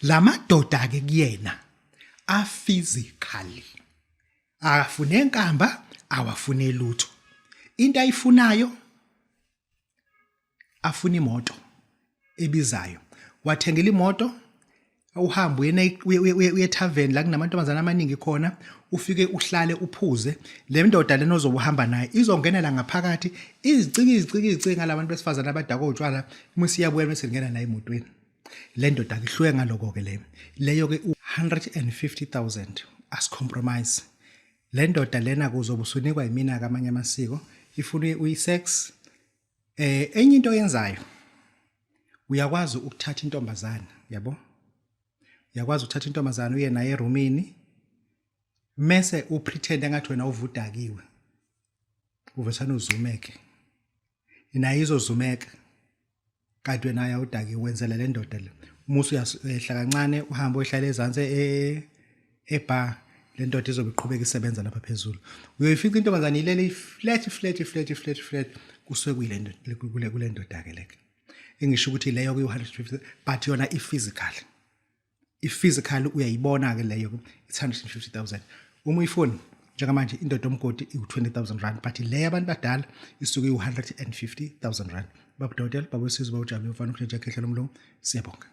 Lamadoda ke kuyena a physically akafune enkamba awafune lutho. Into ayifunayo afuna imoto ebizayo. Wathengela imoto uhamba uye tavern la kunamantombazana amaningi khona ufike uhlale uphuze le ndoda lena ozobuhamba naye izongenela ngaphakathi iziciki ngalabantu besifazana abadaka utshwala musi yabuya bese ngena naye emotweni. Le ndoda ihluke ngaloko ke leyo ke 150,000 as compromise. Le ndoda lena kuzobe usunikwa yimina kamanye amasiko ifuna uyisex. Enye into yenzayo uyakwazi ukuthatha intombazana, yabo? Uyakwazi ukuthatha intombazana uye naye eroomini mase upretend engathi wena uvudakiwe. Uvesana uzumeke. Naye izozumeka. Kanti wena ayawudakiwe wenzela le ndoda le. Musu uyahla kancane uhamba uhlala ezansi ebar le ndoda izobe iqhubeka isebenza lapha phezulu. Uyoyifica intombazana ilele flat kusuke kule ndoda ke leke. Engisho ukuthi leyo ku 150 but yona i-physical. I-physical uyayibona ke leyo it's 150,000. Uma uyifuna njengamanje indoda Omgodi i20,000 rand but le abantu badala isuke i150,000 rand. Babu Dokotela, Babu Sizwe, Babu Jabu, ufana ukuhlala ekhehla lomlungu. Siyabonga.